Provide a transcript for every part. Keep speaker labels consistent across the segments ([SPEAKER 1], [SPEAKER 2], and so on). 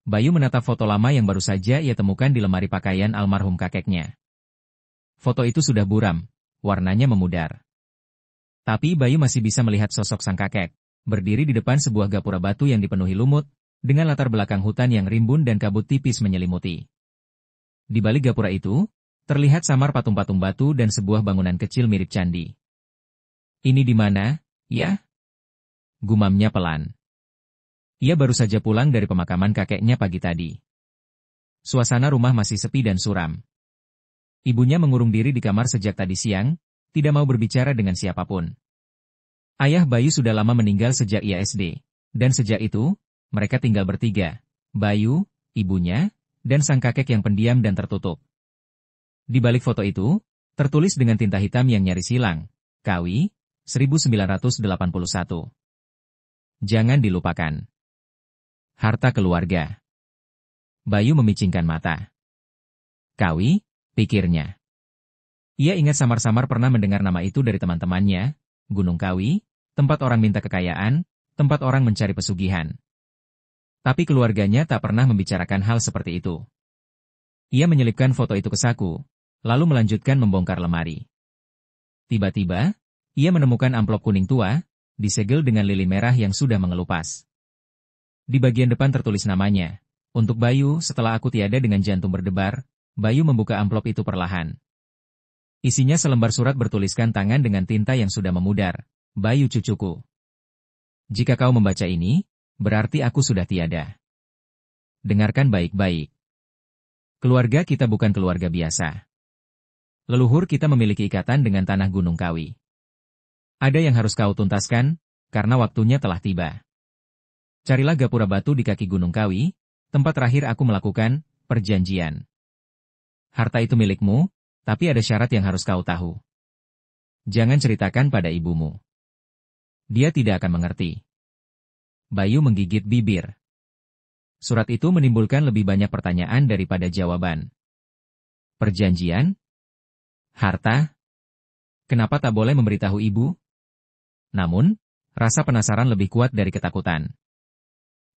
[SPEAKER 1] Bayu menatap foto lama yang baru saja ia temukan di lemari pakaian almarhum kakeknya. Foto itu sudah buram, warnanya memudar. Tapi Bayu masih bisa melihat sosok sang kakek, berdiri di depan sebuah gapura batu yang dipenuhi lumut, dengan latar belakang hutan yang rimbun dan kabut tipis menyelimuti. Di balik gapura itu, terlihat samar patung-patung batu dan sebuah bangunan kecil mirip candi. Ini di mana, ya? Gumamnya pelan. Ia baru saja pulang dari pemakaman kakeknya pagi tadi. Suasana rumah masih sepi dan suram. Ibunya mengurung diri di kamar sejak tadi siang, tidak mau berbicara dengan siapapun. Ayah Bayu sudah lama meninggal sejak ia SD, dan sejak itu, mereka tinggal bertiga, Bayu, ibunya, dan sang kakek yang pendiam dan tertutup. Di balik foto itu, tertulis dengan tinta hitam yang nyaris hilang, Kawi, 1981. Jangan dilupakan. Harta keluarga. Bayu memicingkan mata. Kawi, pikirnya. Ia ingat samar-samar pernah mendengar nama itu dari teman-temannya, Gunung Kawi, tempat orang minta kekayaan, tempat orang mencari pesugihan. Tapi keluarganya tak pernah membicarakan hal seperti itu. Ia menyelipkan foto itu ke saku, lalu melanjutkan membongkar lemari. Tiba-tiba, ia menemukan amplop kuning tua, disegel dengan lilin merah yang sudah mengelupas. Di bagian depan tertulis namanya, untuk Bayu setelah aku tiada dengan jantung berdebar, Bayu membuka amplop itu perlahan. Isinya selembar surat bertuliskan tangan dengan tinta yang sudah memudar, Bayu cucuku. Jika kau membaca ini, berarti aku sudah tiada. Dengarkan baik-baik. Keluarga kita bukan keluarga biasa. Leluhur kita memiliki ikatan dengan tanah Gunung Kawi. Ada yang harus kau tuntaskan, karena waktunya telah tiba. Carilah gapura batu di kaki Gunung Kawi, tempat terakhir aku melakukan perjanjian. Harta itu milikmu, tapi ada syarat yang harus kau tahu. Jangan ceritakan pada ibumu. Dia tidak akan mengerti. Bayu menggigit bibir. Surat itu menimbulkan lebih banyak pertanyaan daripada jawaban. Perjanjian? Harta? Kenapa tak boleh memberitahu ibu? Namun, rasa penasaran lebih kuat dari ketakutan.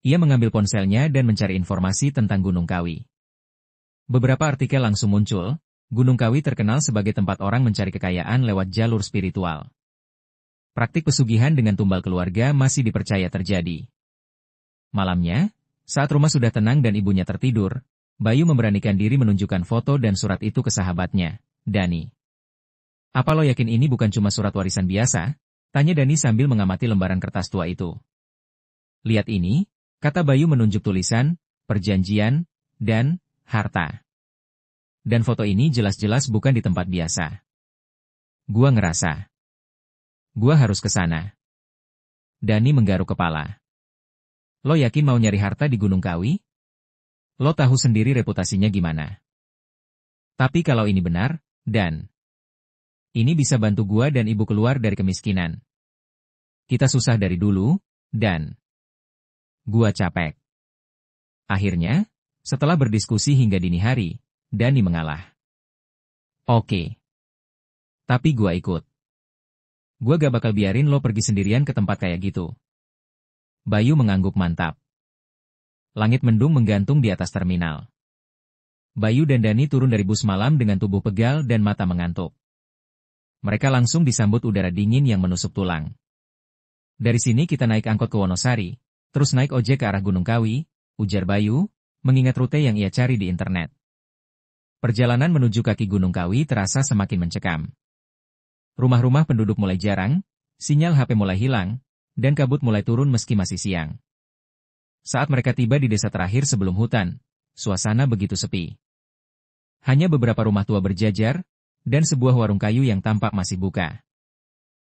[SPEAKER 1] Ia mengambil ponselnya dan mencari informasi tentang Gunung Kawi. Beberapa artikel langsung muncul, Gunung Kawi terkenal sebagai tempat orang mencari kekayaan lewat jalur spiritual. Praktik pesugihan dengan tumbal keluarga masih dipercaya terjadi. Malamnya, saat rumah sudah tenang dan ibunya tertidur, Bayu memberanikan diri menunjukkan foto dan surat itu ke sahabatnya, Dani. Apa lo yakin ini bukan cuma surat warisan biasa? Tanya Dani sambil mengamati lembaran kertas tua itu. Lihat ini, kata Bayu menunjuk tulisan, perjanjian, dan harta. Dan foto ini jelas-jelas bukan di tempat biasa. Gua ngerasa. Gua harus ke sana. Dani menggaruk kepala. Lo yakin mau nyari harta di Gunung Kawi? Lo tahu sendiri reputasinya gimana. Tapi kalau ini benar, Dan, ini bisa bantu gua dan ibu keluar dari kemiskinan. Kita susah dari dulu, Dan. Gua capek. Akhirnya, setelah berdiskusi hingga dini hari, Dani mengalah. Oke. Tapi gua ikut. Gua gak bakal biarin lo pergi sendirian ke tempat kayak gitu. Bayu mengangguk mantap. Langit mendung menggantung di atas terminal. Bayu dan Dani turun dari bus malam dengan tubuh pegal dan mata mengantuk. Mereka langsung disambut udara dingin yang menusuk tulang. Dari sini kita naik angkot ke Wonosari, terus naik ojek ke arah Gunung Kawi, ujar Bayu, mengingat rute yang ia cari di internet. Perjalanan menuju kaki Gunung Kawi terasa semakin mencekam. Rumah-rumah penduduk mulai jarang, sinyal HP mulai hilang, dan kabut mulai turun meski masih siang. Saat mereka tiba di desa terakhir sebelum hutan, suasana begitu sepi. Hanya beberapa rumah tua berjajar, dan sebuah warung kayu yang tampak masih buka.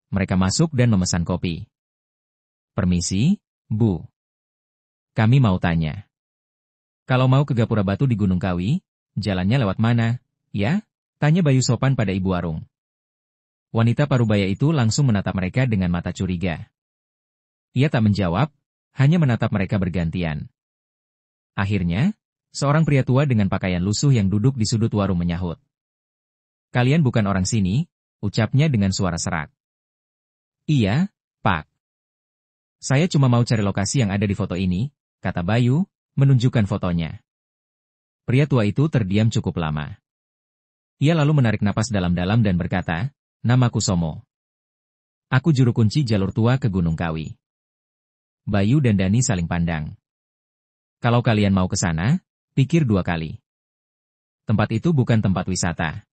[SPEAKER 1] Mereka masuk dan memesan kopi. Permisi, Bu. Kami mau tanya. Kalau mau ke Gapura Batu di Gunung Kawi, jalannya lewat mana, ya? Tanya Bayu sopan pada ibu warung. Wanita parubaya itu langsung menatap mereka dengan mata curiga. Ia tak menjawab, hanya menatap mereka bergantian. Akhirnya, seorang pria tua dengan pakaian lusuh yang duduk di sudut warung menyahut. Kalian bukan orang sini, ucapnya dengan suara serak. Iya, Pak. Saya cuma mau cari lokasi yang ada di foto ini, kata Bayu, menunjukkan fotonya. Pria tua itu terdiam cukup lama. Ia lalu menarik napas dalam-dalam dan berkata, "Namaku Somo. Aku juru kunci jalur tua ke Gunung Kawi." Bayu dan Dani saling pandang. "Kalau kalian mau ke sana, pikir 2 kali. Tempat itu bukan tempat wisata.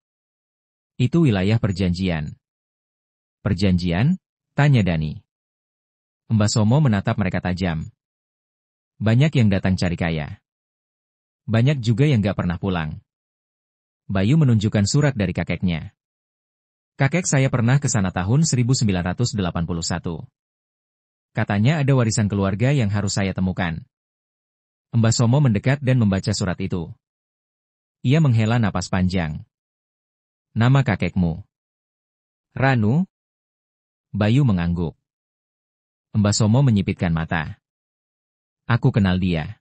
[SPEAKER 1] Itu wilayah perjanjian." "Perjanjian?" tanya Dani. Mbah Somo menatap mereka tajam. "Banyak yang datang cari kaya. Banyak juga yang gak pernah pulang." Bayu menunjukkan surat dari kakeknya. "Kakek saya pernah ke sana tahun 1981. Katanya ada warisan keluarga yang harus saya temukan." Mbah Somo mendekat dan membaca surat itu. Ia menghela napas panjang. "Nama kakekmu?" "Ranu." Bayu mengangguk. Mbah Somo menyipitkan mata. "Aku kenal dia.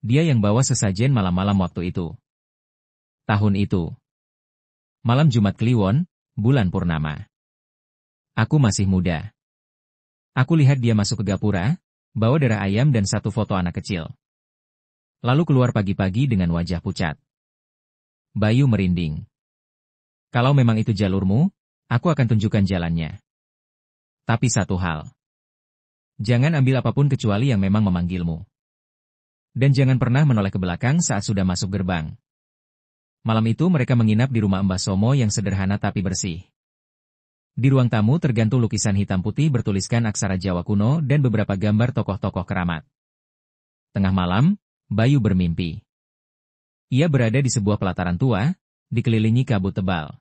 [SPEAKER 1] Dia yang bawa sesajen malam-malam waktu itu. Tahun itu. Malam Jumat Kliwon, bulan purnama. Aku masih muda. Aku lihat dia masuk ke gapura, bawa darah ayam dan 1 foto anak kecil. Lalu keluar pagi-pagi dengan wajah pucat." Bayu merinding. "Kalau memang itu jalurmu, aku akan tunjukkan jalannya. Tapi satu hal. Jangan ambil apapun kecuali yang memang memanggilmu. Dan jangan pernah menoleh ke belakang saat sudah masuk gerbang." Malam itu mereka menginap di rumah Mbah Somo yang sederhana tapi bersih. Di ruang tamu tergantung lukisan hitam putih bertuliskan aksara Jawa kuno dan beberapa gambar tokoh-tokoh keramat. Tengah malam, Bayu bermimpi. Ia berada di sebuah pelataran tua, dikelilingi kabut tebal.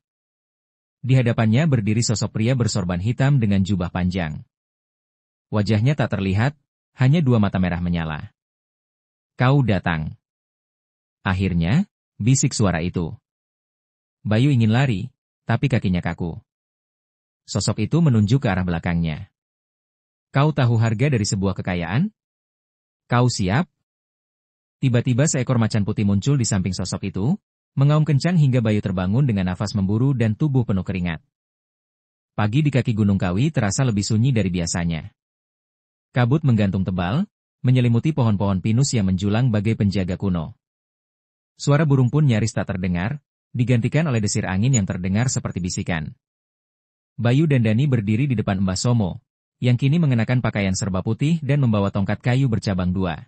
[SPEAKER 1] Di hadapannya berdiri sosok pria bersorban hitam dengan jubah panjang. Wajahnya tak terlihat, hanya 2 mata merah menyala. "Kau datang." Akhirnya, bisik suara itu. Bayu ingin lari, tapi kakinya kaku. Sosok itu menunjuk ke arah belakangnya. "Kau tahu harga dari sebuah kekayaan? Kau siap?" Tiba-tiba seekor macan putih muncul di samping sosok itu, mengaum kencang hingga Bayu terbangun dengan nafas memburu dan tubuh penuh keringat. Pagi di kaki Gunung Kawi terasa lebih sunyi dari biasanya. Kabut menggantung tebal, menyelimuti pohon-pohon pinus yang menjulang bagai penjaga kuno. Suara burung pun nyaris tak terdengar, digantikan oleh desir angin yang terdengar seperti bisikan. Bayu dan Dani berdiri di depan Mbah Somo, yang kini mengenakan pakaian serba putih dan membawa tongkat kayu bercabang 2.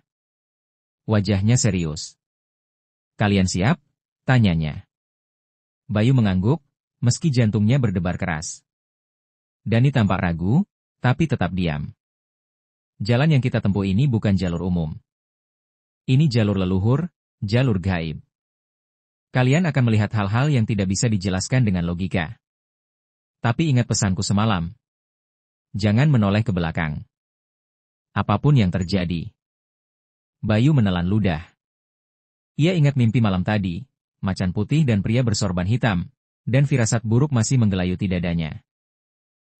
[SPEAKER 1] Wajahnya serius. "Kalian siap?" tanyanya. Bayu mengangguk, meski jantungnya berdebar keras. Dani tampak ragu, tapi tetap diam. "Jalan yang kita tempuh ini bukan jalur umum. Ini jalur leluhur, jalur gaib. Kalian akan melihat hal-hal yang tidak bisa dijelaskan dengan logika. Tapi ingat pesanku semalam. Jangan menoleh ke belakang. Apapun yang terjadi." Bayu menelan ludah. Ia ingat mimpi malam tadi, macan putih dan pria bersorban hitam, dan firasat buruk masih menggelayuti dadanya.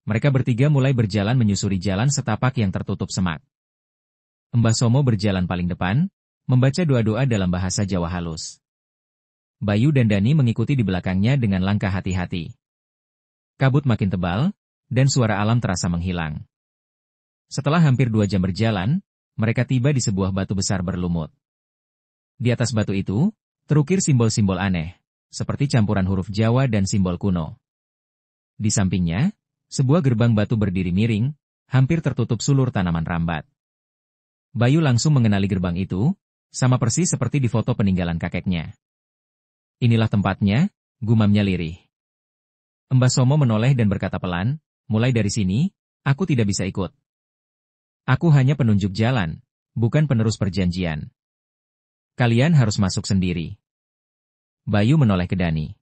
[SPEAKER 1] Mereka bertiga mulai berjalan menyusuri jalan setapak yang tertutup semak. Mbah Somo berjalan paling depan, membaca doa-doa dalam bahasa Jawa halus. Bayu dan Dani mengikuti di belakangnya dengan langkah hati-hati. Kabut makin tebal, dan suara alam terasa menghilang. Setelah hampir 2 jam berjalan, mereka tiba di sebuah batu besar berlumut. Di atas batu itu, terukir simbol-simbol aneh, seperti campuran huruf Jawa dan simbol kuno. Di sampingnya, sebuah gerbang batu berdiri miring, hampir tertutup sulur tanaman rambat. Bayu langsung mengenali gerbang itu, sama persis seperti di foto peninggalan kakeknya. "Inilah tempatnya," gumamnya lirih. Mbah Somo menoleh dan berkata pelan, "Mulai dari sini, aku tidak bisa ikut. Aku hanya penunjuk jalan, bukan penerus perjanjian. Kalian harus masuk sendiri." Bayu menoleh ke Dani.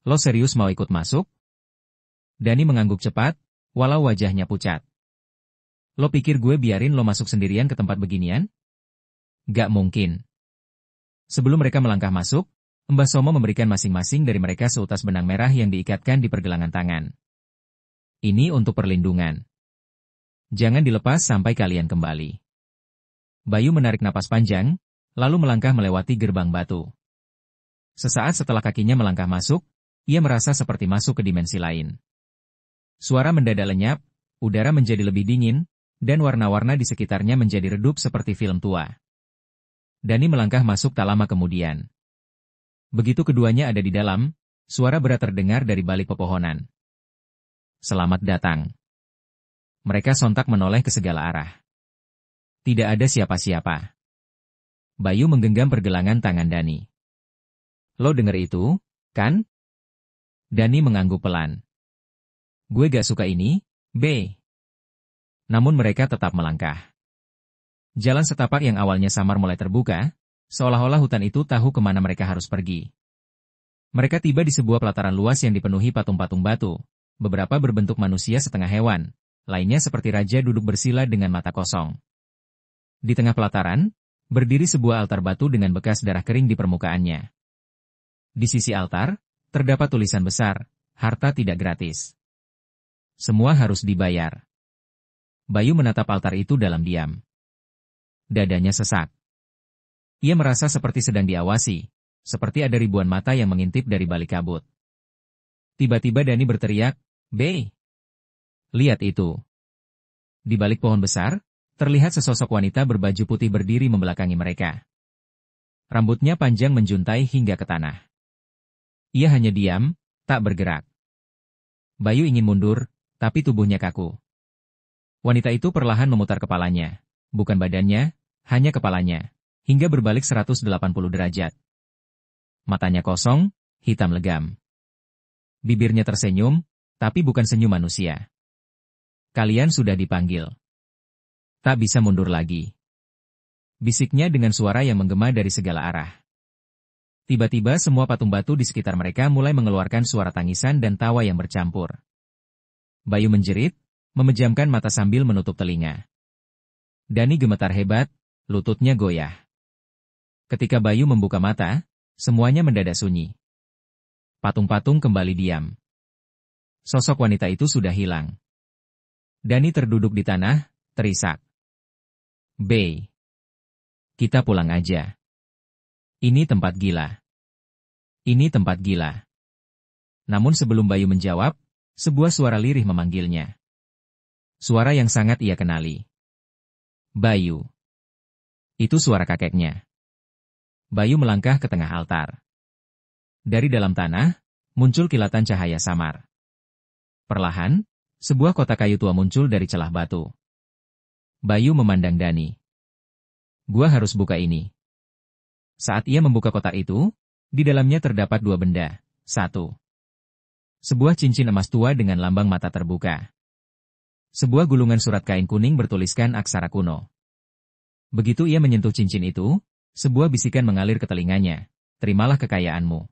[SPEAKER 1] "Lo serius mau ikut masuk?" Dani mengangguk cepat, walau wajahnya pucat. "Lo pikir gue biarin lo masuk sendirian ke tempat beginian? Gak mungkin." Sebelum mereka melangkah masuk, Mbah Somo memberikan masing-masing dari mereka seutas benang merah yang diikatkan di pergelangan tangan. "Ini untuk perlindungan. Jangan dilepas sampai kalian kembali." Bayu menarik napas panjang, lalu melangkah melewati gerbang batu. Sesaat setelah kakinya melangkah masuk, ia merasa seperti masuk ke dimensi lain. Suara mendadak lenyap, udara menjadi lebih dingin, dan warna-warna di sekitarnya menjadi redup seperti film tua. Dani melangkah masuk tak lama kemudian. Begitu keduanya ada di dalam, suara berat terdengar dari balik pepohonan. "Selamat datang." Mereka sontak menoleh ke segala arah. Tidak ada siapa-siapa. Bayu menggenggam pergelangan tangan Dani. "Lo denger itu, kan?" Dani mengangguk pelan. "Gue gak suka ini, B." Namun mereka tetap melangkah. Jalan setapak yang awalnya samar mulai terbuka, seolah-olah hutan itu tahu kemana mereka harus pergi. Mereka tiba di sebuah pelataran luas yang dipenuhi patung-patung batu, beberapa berbentuk manusia setengah hewan, lainnya seperti raja duduk bersila dengan mata kosong. Di tengah pelataran, berdiri sebuah altar batu dengan bekas darah kering di permukaannya. Di sisi altar, terdapat tulisan besar, "Harta tidak gratis. Semua harus dibayar." Bayu menatap altar itu dalam diam. Dadanya sesak. Ia merasa seperti sedang diawasi, seperti ada ribuan mata yang mengintip dari balik kabut. Tiba-tiba Dani berteriak, "B! Lihat itu." Di balik pohon besar, terlihat sesosok wanita berbaju putih berdiri membelakangi mereka. Rambutnya panjang menjuntai hingga ke tanah. Ia hanya diam, tak bergerak. Bayu ingin mundur, tapi tubuhnya kaku. Wanita itu perlahan memutar kepalanya, bukan badannya, hanya kepalanya, hingga berbalik 180 derajat. Matanya kosong, hitam legam. Bibirnya tersenyum, tapi bukan senyum manusia. "Kalian sudah dipanggil. Tak bisa mundur lagi." Bisiknya dengan suara yang menggema dari segala arah. Tiba-tiba semua patung batu di sekitar mereka mulai mengeluarkan suara tangisan dan tawa yang bercampur. Bayu menjerit, memejamkan mata sambil menutup telinga. Dani gemetar hebat, lututnya goyah. Ketika Bayu membuka mata, semuanya mendadak sunyi. Patung-patung kembali diam. Sosok wanita itu sudah hilang. Dani terduduk di tanah, terisak. "B. Kita pulang aja. Ini tempat gila. Ini tempat gila." Namun sebelum Bayu menjawab, sebuah suara lirih memanggilnya. Suara yang sangat ia kenali. "Bayu." Itu suara kakeknya. Bayu melangkah ke tengah altar. Dari dalam tanah, muncul kilatan cahaya samar. Perlahan, sebuah kotak kayu tua muncul dari celah batu. Bayu memandang Dani. "Gua harus buka ini." Saat ia membuka kotak itu, di dalamnya terdapat dua benda. 1. Sebuah cincin emas tua dengan lambang mata terbuka. Sebuah gulungan surat kain kuning bertuliskan aksara kuno. Begitu ia menyentuh cincin itu, sebuah bisikan mengalir ke telinganya, "Terimalah kekayaanmu.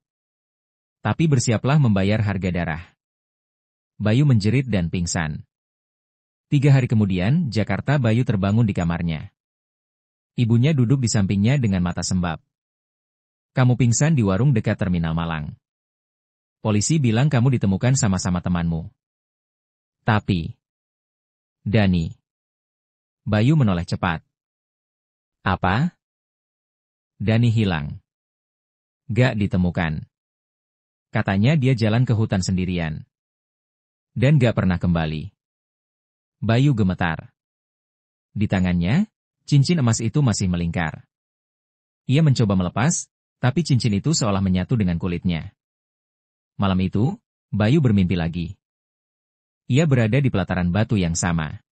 [SPEAKER 1] Tapi bersiaplah membayar harga darah." Bayu menjerit dan pingsan. 3 hari kemudian, Jakarta, Bayu terbangun di kamarnya. Ibunya duduk di sampingnya dengan mata sembab. "Kamu pingsan di warung dekat Terminal Malang. Polisi bilang kamu ditemukan sama-sama temanmu." "Tapi..." "Dani." Bayu menoleh cepat. "Apa?" "Dani hilang. Gak ditemukan. Katanya dia jalan ke hutan sendirian. Dan gak pernah kembali." Bayu gemetar. Di tangannya, cincin emas itu masih melingkar. Ia mencoba melepas, tapi cincin itu seolah menyatu dengan kulitnya. Malam itu, Bayu bermimpi lagi. Ia berada di pelataran batu yang sama.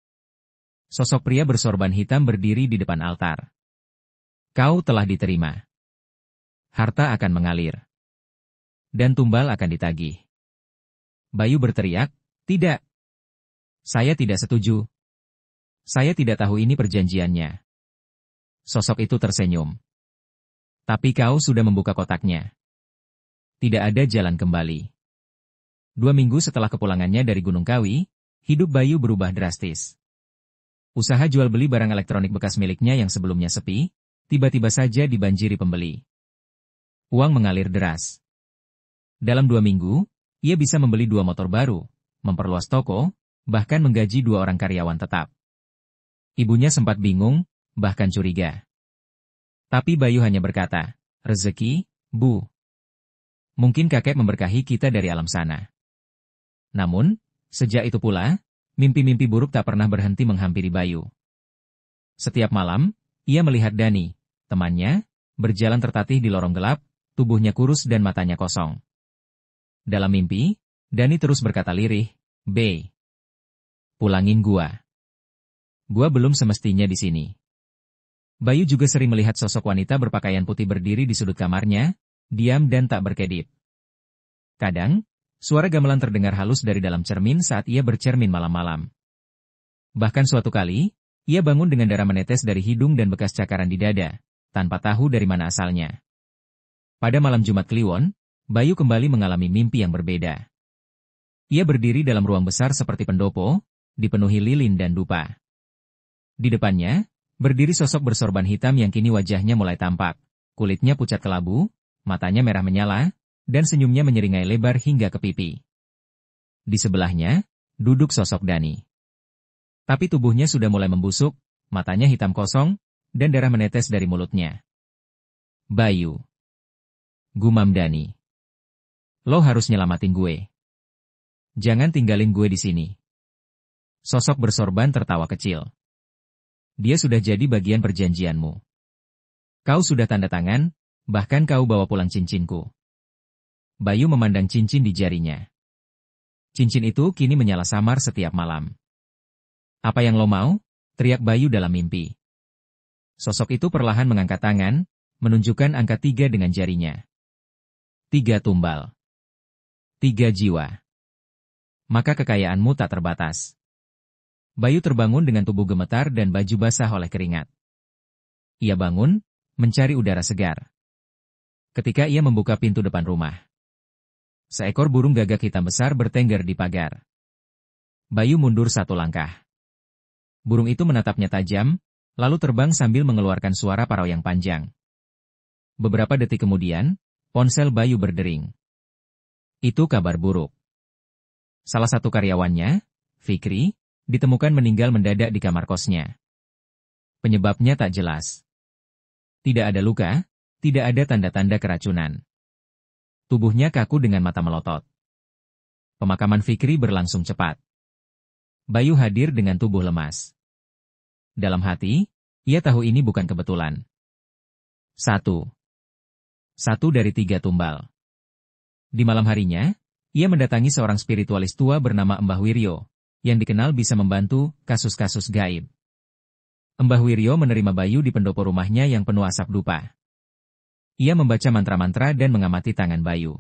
[SPEAKER 1] Sosok pria bersorban hitam berdiri di depan altar. "Kau telah diterima. Harta akan mengalir. Dan tumbal akan ditagih." Bayu berteriak, "Tidak. Saya tidak setuju. Saya tidak tahu ini perjanjiannya." Sosok itu tersenyum. "Tapi kau sudah membuka kotaknya. Tidak ada jalan kembali." 2 minggu setelah kepulangannya dari Gunung Kawi, hidup Bayu berubah drastis. Usaha jual beli barang elektronik bekas miliknya yang sebelumnya sepi, tiba-tiba saja dibanjiri pembeli. Uang mengalir deras. Dalam 2 minggu, ia bisa membeli 2 motor baru, memperluas toko, bahkan menggaji 2 orang karyawan tetap. Ibunya sempat bingung, bahkan curiga. Tapi Bayu hanya berkata, "Rezeki, Bu. Mungkin kakek memberkahi kita dari alam sana." Namun, sejak itu pula, mimpi-mimpi buruk tak pernah berhenti menghampiri Bayu. Setiap malam, ia melihat Dani, temannya, berjalan tertatih di lorong gelap, tubuhnya kurus dan matanya kosong. Dalam mimpi, Dani terus berkata lirih, "B. Pulangin gua. Gua belum semestinya di sini." Bayu juga sering melihat sosok wanita berpakaian putih berdiri di sudut kamarnya, diam dan tak berkedip. Kadang, suara gamelan terdengar halus dari dalam cermin saat ia bercermin malam-malam. Bahkan suatu kali, ia bangun dengan darah menetes dari hidung dan bekas cakaran di dada, tanpa tahu dari mana asalnya. Pada malam Jumat Kliwon, Bayu kembali mengalami mimpi yang berbeda. Ia berdiri dalam ruang besar seperti pendopo, dipenuhi lilin dan dupa. Di depannya, berdiri sosok bersorban hitam yang kini wajahnya mulai tampak, kulitnya pucat kelabu, matanya merah menyala, dan senyumnya menyeringai lebar hingga ke pipi. Di sebelahnya, duduk sosok Dani. Tapi tubuhnya sudah mulai membusuk, matanya hitam kosong, dan darah menetes dari mulutnya. "Bayu," gumam Dani. "Lo harus nyelamatin gue. Jangan tinggalin gue di sini." Sosok bersorban tertawa kecil. "Dia sudah jadi bagian perjanjianmu. Kau sudah tanda tangan, bahkan kau bawa pulang cincinku." Bayu memandang cincin di jarinya. Cincin itu kini menyala samar setiap malam. "Apa yang lo mau?" teriak Bayu dalam mimpi. Sosok itu perlahan mengangkat tangan, menunjukkan angka 3 dengan jarinya. 3 tumbal. 3 jiwa. Maka kekayaanmu tak terbatas. Bayu terbangun dengan tubuh gemetar dan baju basah oleh keringat. Ia bangun, mencari udara segar. Ketika ia membuka pintu depan rumah, seekor burung gagak hitam besar bertengger di pagar. Bayu mundur 1 langkah. Burung itu menatapnya tajam, lalu terbang sambil mengeluarkan suara parau yang panjang. Beberapa detik kemudian, ponsel Bayu berdering. Itu kabar buruk. Salah satu karyawannya, Fikri, ditemukan meninggal mendadak di kamar kosnya. Penyebabnya tak jelas. Tidak ada luka, tidak ada tanda-tanda keracunan. Tubuhnya kaku dengan mata melotot. Pemakaman Fikri berlangsung cepat. Bayu hadir dengan tubuh lemas. Dalam hati, ia tahu ini bukan kebetulan. 1 dari 3 tumbal. Di malam harinya, ia mendatangi seorang spiritualis tua bernama Mbah Wiryo, yang dikenal bisa membantu kasus-kasus gaib. Mbah Wiryo menerima Bayu di pendopo rumahnya yang penuh asap dupa. Ia membaca mantra-mantra dan mengamati tangan Bayu.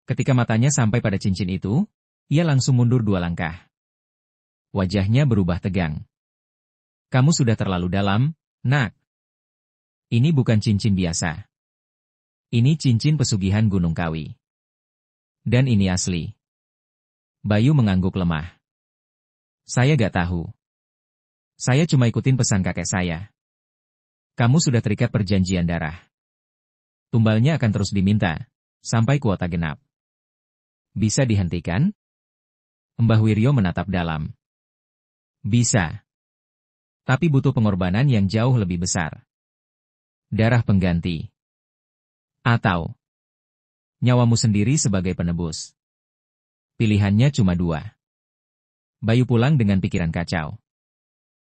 [SPEAKER 1] Ketika matanya sampai pada cincin itu, ia langsung mundur 2 langkah. Wajahnya berubah tegang. "Kamu sudah terlalu dalam, nak. Ini bukan cincin biasa. Ini cincin pesugihan Gunung Kawi. Dan ini asli." Bayu mengangguk lemah. "Saya gak tahu. Saya cuma ikutin pesan kakek saya. Kamu sudah terikat perjanjian darah. Tumbalnya akan terus diminta, sampai kuota genap. Bisa dihentikan?" Mbah Wiryo menatap dalam. "Bisa. Tapi butuh pengorbanan yang jauh lebih besar. Darah pengganti. Atau nyawamu sendiri sebagai penebus. Pilihannya cuma 2. Bayu pulang dengan pikiran kacau.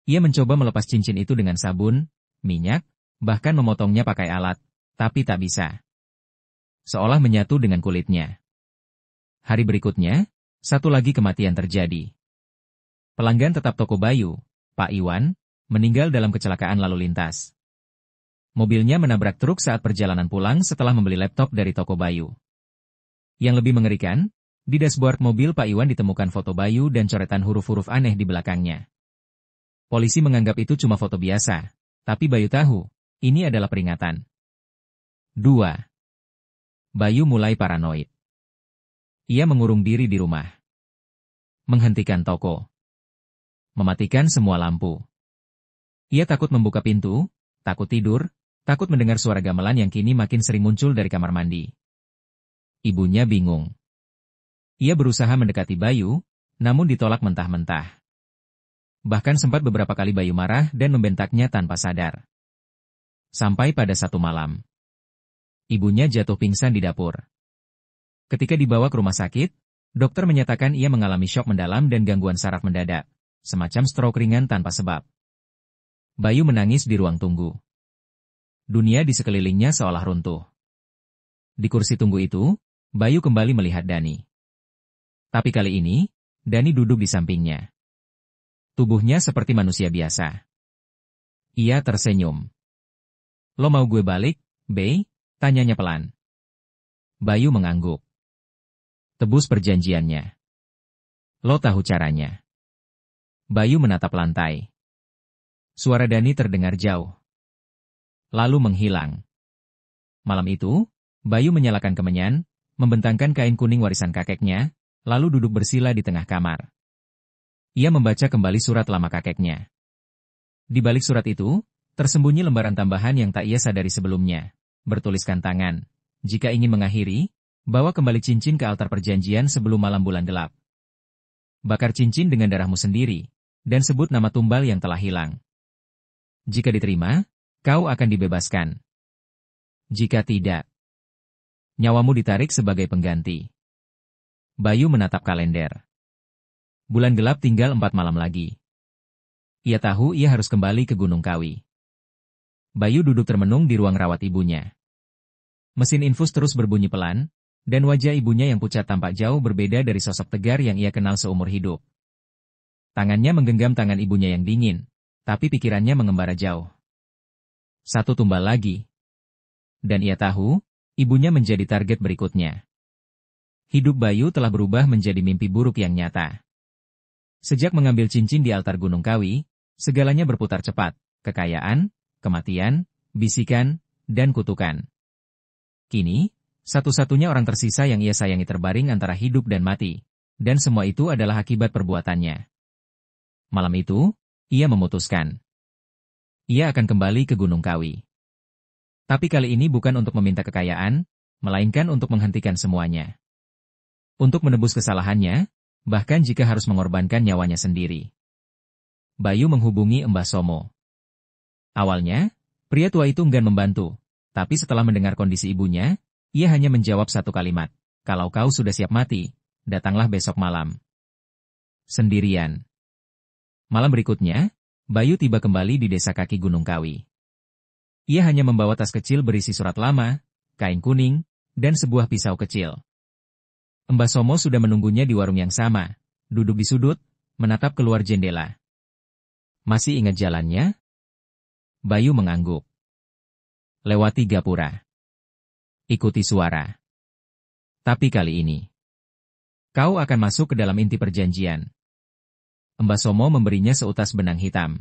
[SPEAKER 1] Ia mencoba melepas cincin itu dengan sabun, minyak, bahkan memotongnya pakai alat, tapi tak bisa. Seolah menyatu dengan kulitnya. Hari berikutnya, satu lagi kematian terjadi. Pelanggan tetap toko Bayu, Pak Iwan, meninggal dalam kecelakaan lalu lintas. Mobilnya menabrak truk saat perjalanan pulang setelah membeli laptop dari toko Bayu. Yang lebih mengerikan, di dashboard mobil Pak Iwan ditemukan foto Bayu dan coretan huruf-huruf aneh di belakangnya. Polisi menganggap itu cuma foto biasa, tapi Bayu tahu, ini adalah peringatan. 2. Bayu mulai paranoid. Ia mengurung diri di rumah. Menghentikan toko. Mematikan semua lampu. Ia takut membuka pintu, takut tidur, takut mendengar suara gamelan yang kini makin sering muncul dari kamar mandi. Ibunya bingung. Ia berusaha mendekati Bayu, namun ditolak mentah-mentah. Bahkan sempat beberapa kali Bayu marah dan membentaknya tanpa sadar. Sampai pada satu malam, ibunya jatuh pingsan di dapur. Ketika dibawa ke rumah sakit, dokter menyatakan ia mengalami syok mendalam dan gangguan saraf mendadak, semacam stroke ringan tanpa sebab. Bayu menangis di ruang tunggu. dunia di sekelilingnya seolah runtuh. Di kursi tunggu itu, Bayu kembali melihat Dani. Tapi kali ini, Dani duduk di sampingnya. Tubuhnya seperti manusia biasa. Ia tersenyum. "Lo mau gue balik, Bay?" tanyanya pelan. Bayu mengangguk. "Tebus perjanjiannya. Lo tahu caranya." Bayu menatap lantai. Suara Dani terdengar jauh, lalu menghilang. Malam itu, Bayu menyalakan kemenyan, membentangkan kain kuning warisan kakeknya, lalu duduk bersila di tengah kamar. Ia membaca kembali surat lama kakeknya. Di balik surat itu, tersembunyi lembaran tambahan yang tak ia sadari sebelumnya. Bertuliskan tangan, jika ingin mengakhiri, bawa kembali cincin ke altar perjanjian sebelum malam bulan gelap. Bakar cincin dengan darahmu sendiri, dan sebut nama tumbal yang telah hilang. Jika diterima, kau akan dibebaskan. Jika tidak, nyawamu ditarik sebagai pengganti. Bayu menatap kalender. Bulan gelap tinggal 4 malam lagi. Ia tahu ia harus kembali ke Gunung Kawi. Bayu duduk termenung di ruang rawat ibunya. Mesin infus terus berbunyi pelan, dan wajah ibunya yang pucat tampak jauh berbeda dari sosok tegar yang ia kenal seumur hidup. Tangannya menggenggam tangan ibunya yang dingin, tapi pikirannya mengembara jauh. 1 tumbal lagi. Dan ia tahu, ibunya menjadi target berikutnya. Hidup Bayu telah berubah menjadi mimpi buruk yang nyata. Sejak mengambil cincin di altar Gunung Kawi, segalanya berputar cepat, kekayaan, kematian, bisikan, dan kutukan. Kini, satu-satunya orang tersisa yang ia sayangi terbaring antara hidup dan mati, dan semua itu adalah akibat perbuatannya. Malam itu, ia memutuskan. Ia akan kembali ke Gunung Kawi. Tapi kali ini bukan untuk meminta kekayaan, melainkan untuk menghentikan semuanya. Untuk menebus kesalahannya, bahkan jika harus mengorbankan nyawanya sendiri. Bayu menghubungi Mbah Somo. Awalnya, pria tua itu enggan membantu, tapi setelah mendengar kondisi ibunya, ia hanya menjawab satu kalimat, "Kalau kau sudah siap mati, datanglah besok malam." Sendirian. Malam berikutnya, Bayu tiba kembali di desa kaki Gunung Kawi. Ia hanya membawa tas kecil berisi surat lama, kain kuning, dan sebuah pisau kecil. Mbah Somo sudah menunggunya di warung yang sama, duduk di sudut, menatap keluar jendela. "Masih ingat jalannya?" Bayu mengangguk. "Lewati gapura. Ikuti suara. Tapi kali ini, kau akan masuk ke dalam inti perjanjian." Mbah Somo memberinya seutas benang hitam.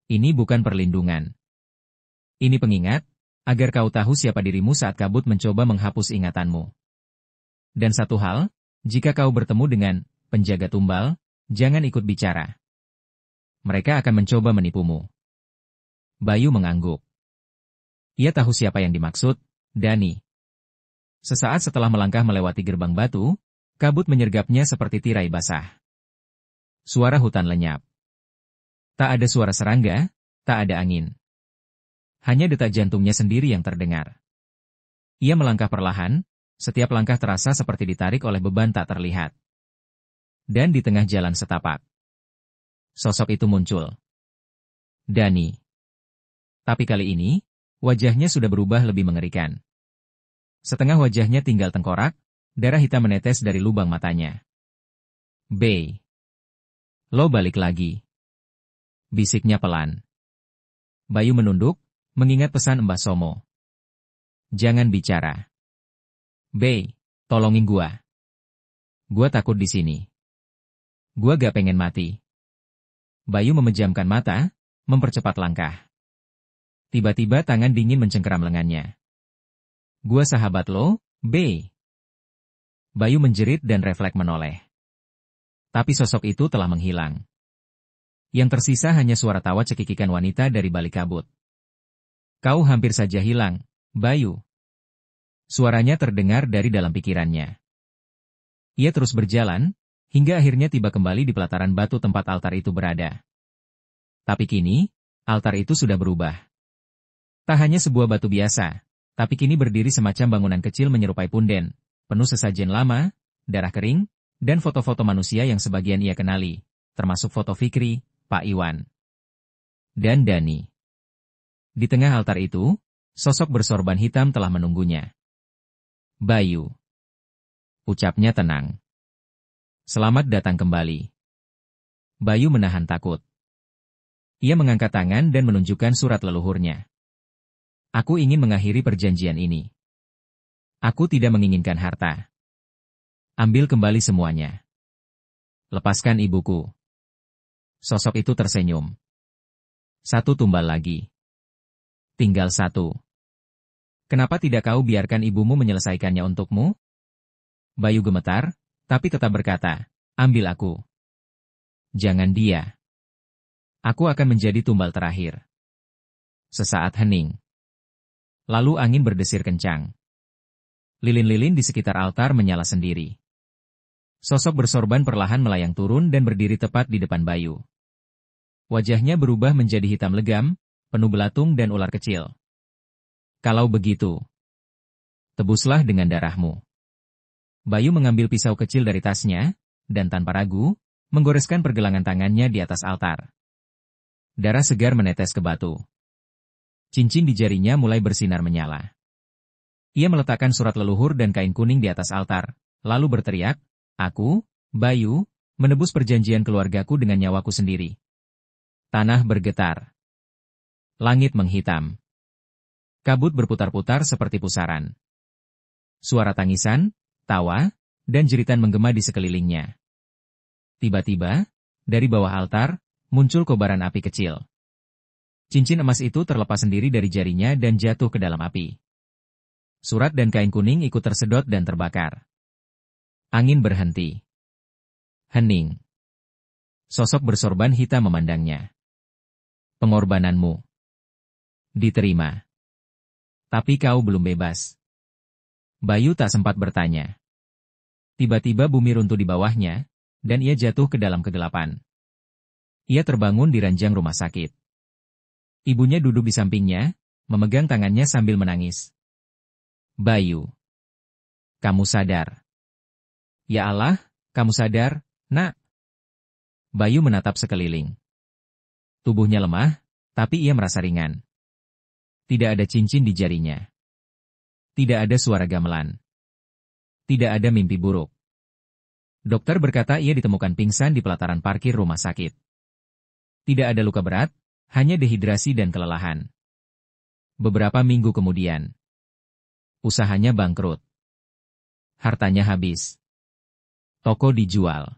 [SPEAKER 1] "Ini bukan perlindungan. Ini pengingat, agar kau tahu siapa dirimu saat kabut mencoba menghapus ingatanmu. Dan satu hal, jika kau bertemu dengan penjaga tumbal, jangan ikut bicara. Mereka akan mencoba menipumu." Bayu mengangguk. Ia tahu siapa yang dimaksud, Dani. Sesaat setelah melangkah melewati gerbang batu, kabut menyergapnya seperti tirai basah. Suara hutan lenyap. Tak ada suara serangga, tak ada angin. Hanya detak jantungnya sendiri yang terdengar. Ia melangkah perlahan, setiap langkah terasa seperti ditarik oleh beban tak terlihat. Dan di tengah jalan setapak, sosok itu muncul. Dani. Tapi kali ini, wajahnya sudah berubah lebih mengerikan. Setengah wajahnya tinggal tengkorak, darah hitam menetes dari lubang matanya. "Bay. Lo balik lagi," bisiknya pelan. Bayu menunduk, mengingat pesan Mbah Somo. "Jangan bicara. Bay, tolongin gua. Gua takut di sini. Gua gak pengen mati." Bayu memejamkan mata, mempercepat langkah. Tiba-tiba tangan dingin mencengkeram lengannya. "Gua sahabat lo, Bay." Bayu menjerit dan refleks menoleh. Tapi sosok itu telah menghilang. Yang tersisa hanya suara tawa cekikikan wanita dari balik kabut. "Kau hampir saja hilang, Bayu." Suaranya terdengar dari dalam pikirannya. Ia terus berjalan, hingga akhirnya tiba kembali di pelataran batu tempat altar itu berada. Tapi kini, altar itu sudah berubah. Tak hanya sebuah batu biasa, tapi kini berdiri semacam bangunan kecil menyerupai punden, penuh sesajen lama, darah kering, dan foto-foto manusia yang sebagian ia kenali, termasuk foto Fikri, Pak Iwan, dan Dani. Di tengah altar itu, sosok bersorban hitam telah menunggunya. Bayu. Ucapnya tenang. Selamat datang kembali. Bayu menahan takut. Ia mengangkat tangan dan menunjukkan surat leluhurnya. Aku ingin mengakhiri perjanjian ini. Aku tidak menginginkan harta. Ambil kembali semuanya. Lepaskan ibuku. Sosok itu tersenyum. 1 tumbal lagi. Tinggal 1. Kenapa tidak kau biarkan ibumu menyelesaikannya untukmu? Bayu gemetar, tapi tetap berkata, ambil aku. Jangan dia. Aku akan menjadi tumbal terakhir. Sesaat hening. Lalu angin berdesir kencang. Lilin-lilin di sekitar altar menyala sendiri. Sosok bersorban perlahan melayang turun dan berdiri tepat di depan Bayu. Wajahnya berubah menjadi hitam legam, penuh belatung dan ular kecil. Kalau begitu, tebuslah dengan darahmu. Bayu mengambil pisau kecil dari tasnya, dan tanpa ragu, menggoreskan pergelangan tangannya di atas altar. Darah segar menetes ke batu. Cincin di jarinya mulai bersinar menyala. Ia meletakkan surat leluhur dan kain kuning di atas altar, lalu berteriak, aku, Bayu, menebus perjanjian keluargaku dengan nyawaku sendiri. Tanah bergetar. Langit menghitam. Kabut berputar-putar seperti pusaran. Suara tangisan, tawa, dan jeritan menggema di sekelilingnya. Tiba-tiba, dari bawah altar, muncul kobaran api kecil. Cincin emas itu terlepas sendiri dari jarinya dan jatuh ke dalam api. Surat dan kain kuning ikut tersedot dan terbakar. Angin berhenti. Hening. Sosok bersorban hitam memandangnya. Pengorbananmu diterima. Tapi kau belum bebas. Bayu tak sempat bertanya. Tiba-tiba bumi runtuh di bawahnya, dan ia jatuh ke dalam kegelapan. Ia terbangun di ranjang rumah sakit. Ibunya duduk di sampingnya, memegang tangannya sambil menangis. Bayu. Kamu sadar. Ya Allah, kamu sadar, nak. Bayu menatap sekeliling. Tubuhnya lemah, tapi ia merasa ringan. Tidak ada cincin di jarinya. Tidak ada suara gamelan. Tidak ada mimpi buruk. Dokter berkata ia ditemukan pingsan di pelataran parkir rumah sakit. Tidak ada luka berat, hanya dehidrasi dan kelelahan. Beberapa minggu kemudian, usahanya bangkrut. Hartanya habis. Toko dijual.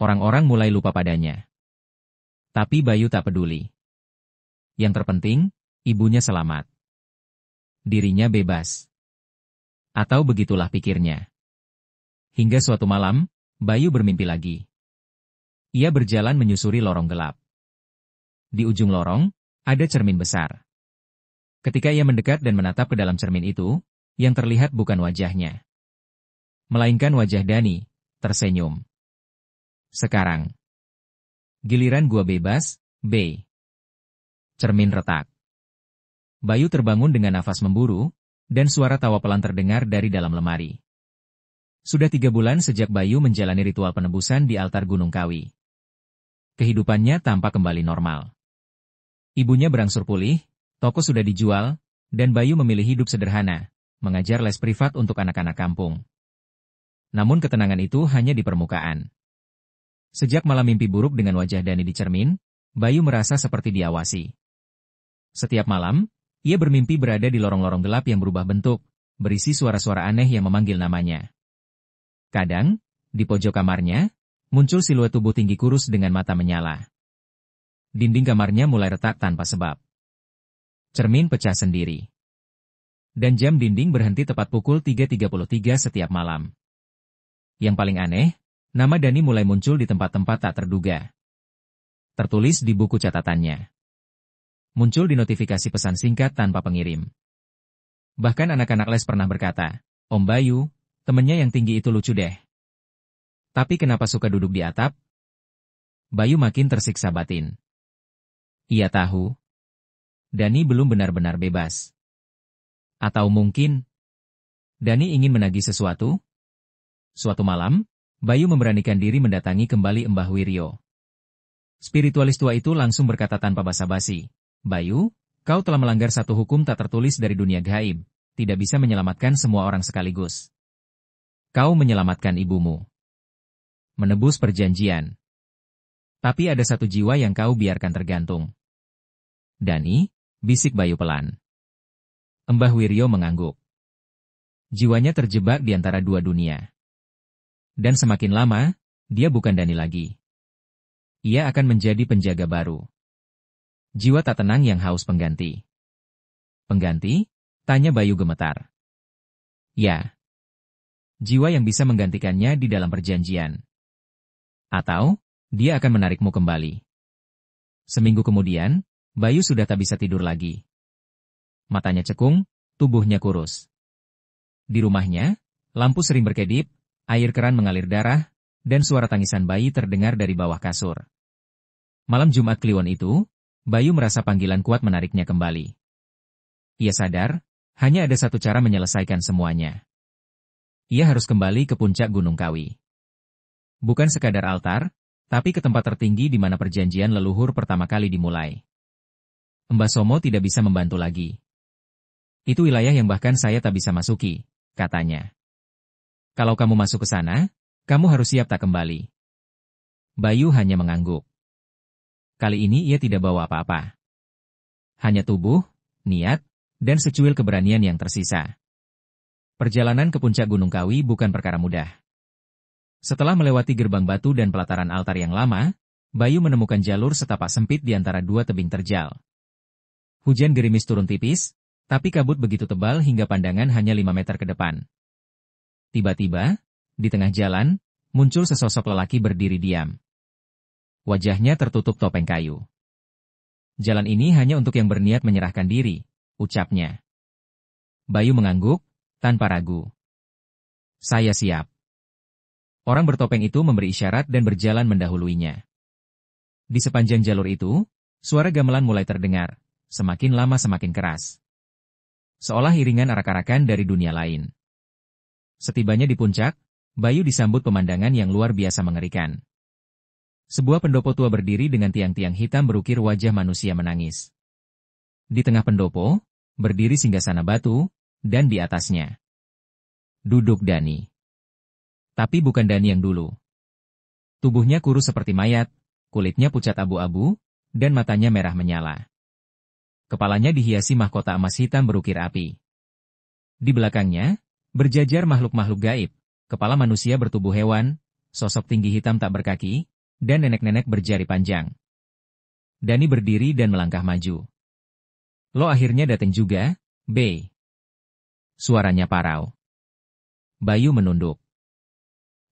[SPEAKER 1] Orang-orang mulai lupa padanya. Tapi Bayu tak peduli. Yang terpenting, ibunya selamat. Dirinya bebas. Atau begitulah pikirnya. Hingga suatu malam, Bayu bermimpi lagi. Ia berjalan menyusuri lorong gelap. Di ujung lorong, ada cermin besar. Ketika ia mendekat dan menatap ke dalam cermin itu, yang terlihat bukan wajahnya, melainkan wajah Dani, tersenyum. Sekarang, giliran gua bebas, B. Cermin retak. Bayu terbangun dengan nafas memburu, dan suara tawa pelan terdengar dari dalam lemari. Sudah 3 bulan sejak Bayu menjalani ritual penebusan di altar Gunung Kawi. Kehidupannya tampak kembali normal. Ibunya berangsur pulih, toko sudah dijual, dan Bayu memilih hidup sederhana, mengajar les privat untuk anak-anak kampung. Namun ketenangan itu hanya di permukaan. Sejak malam mimpi buruk dengan wajah Dani di cermin, Bayu merasa seperti diawasi. Setiap malam, ia bermimpi berada di lorong-lorong gelap yang berubah bentuk, berisi suara-suara aneh yang memanggil namanya. Kadang, di pojok kamarnya, muncul siluet tubuh tinggi kurus dengan mata menyala. Dinding kamarnya mulai retak tanpa sebab. Cermin pecah sendiri. Dan jam dinding berhenti tepat pukul 3.33 setiap malam. Yang paling aneh, nama Dani mulai muncul di tempat-tempat tak terduga. Tertulis di buku catatannya. Muncul di notifikasi pesan singkat tanpa pengirim. Bahkan anak-anak les pernah berkata, Om Bayu, temennya yang tinggi itu lucu deh. Tapi kenapa suka duduk di atap? Bayu makin tersiksa batin. Ia tahu, Dani belum benar-benar bebas. Atau mungkin, Dani ingin menagih sesuatu? Suatu malam, Bayu memberanikan diri mendatangi kembali Mbah Wiryo. Spiritualis tua itu langsung berkata tanpa basa-basi, Bayu, Kau telah melanggar satu hukum tak tertulis dari dunia gaib, tidak bisa menyelamatkan semua orang sekaligus. Kau menyelamatkan ibumu. Menebus perjanjian. Tapi ada satu jiwa yang kau biarkan tergantung. Dani, bisik Bayu pelan. Mbah Wiryo mengangguk. Jiwanya terjebak di antara dua dunia. Dan semakin lama, dia bukan Dani lagi. Ia akan menjadi penjaga baru. Jiwa tak tenang yang haus pengganti. Pengganti? Tanya Bayu gemetar. Ya. Jiwa yang bisa menggantikannya di dalam perjanjian. Atau, dia akan menarikmu kembali. Seminggu kemudian, Bayu sudah tak bisa tidur lagi. Matanya cekung, tubuhnya kurus. Di rumahnya, lampu sering berkedip, air keran mengalir darah, dan suara tangisan bayi terdengar dari bawah kasur. Malam Jumat Kliwon itu, Bayu merasa panggilan kuat menariknya kembali. Ia sadar, hanya ada satu cara menyelesaikan semuanya. Ia harus kembali ke puncak Gunung Kawi. Bukan sekadar altar, tapi ke tempat tertinggi di mana perjanjian leluhur pertama kali dimulai. Mbah Somo tidak bisa membantu lagi. Itu wilayah yang bahkan saya tak bisa masuki, katanya. Kalau kamu masuk ke sana, kamu harus siap tak kembali. Bayu hanya mengangguk. Kali ini ia tidak bawa apa-apa. Hanya tubuh, niat, dan secuil keberanian yang tersisa. Perjalanan ke puncak Gunung Kawi bukan perkara mudah. Setelah melewati gerbang batu dan pelataran altar yang lama, Bayu menemukan jalur setapak sempit di antara dua tebing terjal. Hujan gerimis turun tipis, tapi kabut begitu tebal hingga pandangan hanya 5 meter ke depan. Tiba-tiba, di tengah jalan, muncul sesosok lelaki berdiri diam. Wajahnya tertutup topeng kayu. Jalan ini hanya untuk yang berniat menyerahkan diri, ucapnya. Bayu mengangguk, tanpa ragu. Saya siap. Orang bertopeng itu memberi isyarat dan berjalan mendahuluinya. Di sepanjang jalur itu, suara gamelan mulai terdengar, semakin lama semakin keras. Seolah iringan arak-arakan dari dunia lain. Setibanya di puncak, Bayu disambut pemandangan yang luar biasa mengerikan. Sebuah pendopo tua berdiri dengan tiang-tiang hitam berukir wajah manusia menangis. Di tengah pendopo, berdiri singgasana batu, dan di atasnya duduk Dani. Tapi bukan Dani yang dulu. Tubuhnya kurus seperti mayat, kulitnya pucat abu-abu, dan matanya merah menyala. Kepalanya dihiasi mahkota emas hitam berukir api. Di belakangnya, berjajar makhluk-makhluk gaib, kepala manusia bertubuh hewan, sosok tinggi hitam tak berkaki, dan nenek-nenek berjari panjang. Dani berdiri dan melangkah maju. Lo akhirnya datang juga, B. Suaranya parau. Bayu menunduk.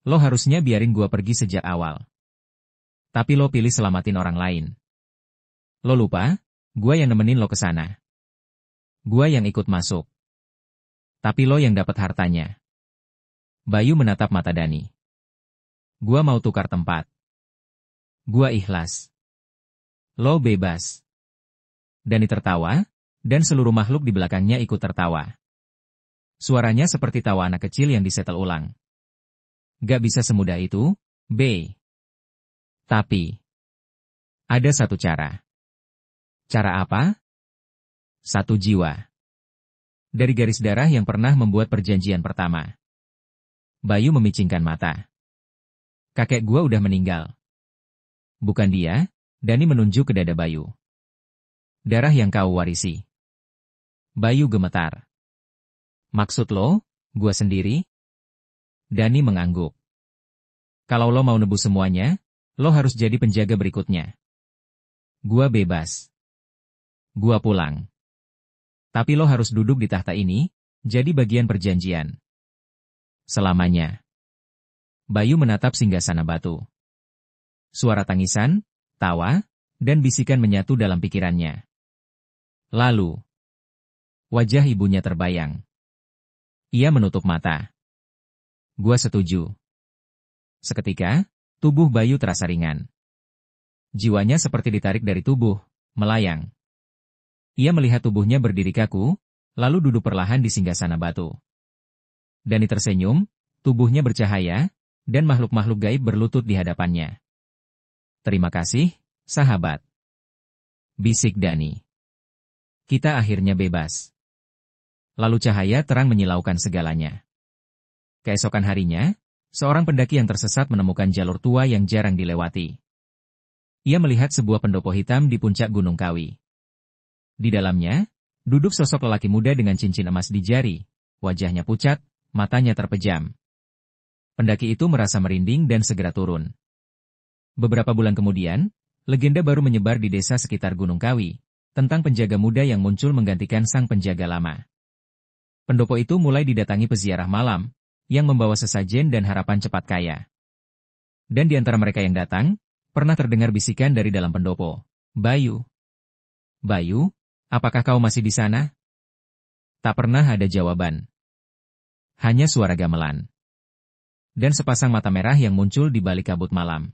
[SPEAKER 1] Lo harusnya biarin gua pergi sejak awal. Tapi lo pilih selamatin orang lain. Lo lupa, gua yang nemenin lo ke sana. Gua yang ikut masuk. Tapi lo yang dapat hartanya. Bayu menatap mata Dani. Gua mau tukar tempat. Gua ikhlas. Lo bebas. Dani tertawa, dan seluruh makhluk di belakangnya ikut tertawa. Suaranya seperti tawa anak kecil yang disetel ulang. Gak bisa semudah itu, B. Tapi, ada satu cara. Cara apa? Satu jiwa. Dari garis darah yang pernah membuat perjanjian pertama. Bayu memicingkan mata. Kakek gua udah meninggal. Bukan dia, Dani menunjuk ke dada Bayu. Darah yang kau warisi. Bayu gemetar. Maksud lo, gua sendiri? Dani mengangguk. Kalau lo mau nebus semuanya, lo harus jadi penjaga berikutnya. Gua bebas. Gua pulang. Tapi lo harus duduk di tahta ini, jadi bagian perjanjian. Selamanya. Bayu menatap singgasana batu. Suara tangisan, tawa, dan bisikan menyatu dalam pikirannya. Lalu, wajah ibunya terbayang. Ia menutup mata. Gua setuju. Seketika, tubuh Bayu terasa ringan. Jiwanya seperti ditarik dari tubuh, melayang. Ia melihat tubuhnya berdiri kaku, lalu duduk perlahan di singgasana batu. Dani tersenyum, tubuhnya bercahaya, dan makhluk-makhluk gaib berlutut di hadapannya. Terima kasih, sahabat. Bisik Dani. kita akhirnya bebas. Lalu cahaya terang menyilaukan segalanya. Keesokan harinya, seorang pendaki yang tersesat menemukan jalur tua yang jarang dilewati. Ia melihat sebuah pendopo hitam di puncak Gunung Kawi. Di dalamnya, duduk sosok lelaki muda dengan cincin emas di jari, wajahnya pucat, matanya terpejam. Pendaki itu merasa merinding dan segera turun. Beberapa bulan kemudian, legenda baru menyebar di desa sekitar Gunung Kawi, tentang penjaga muda yang muncul menggantikan sang penjaga lama. Pendopo itu mulai didatangi peziarah malam, yang membawa sesajen dan harapan cepat kaya. Dan di antara mereka yang datang, pernah terdengar bisikan dari dalam pendopo. Bayu. Bayu, apakah kau masih di sana? Tak pernah ada jawaban. Hanya suara gamelan. Dan sepasang mata merah yang muncul di balik kabut malam.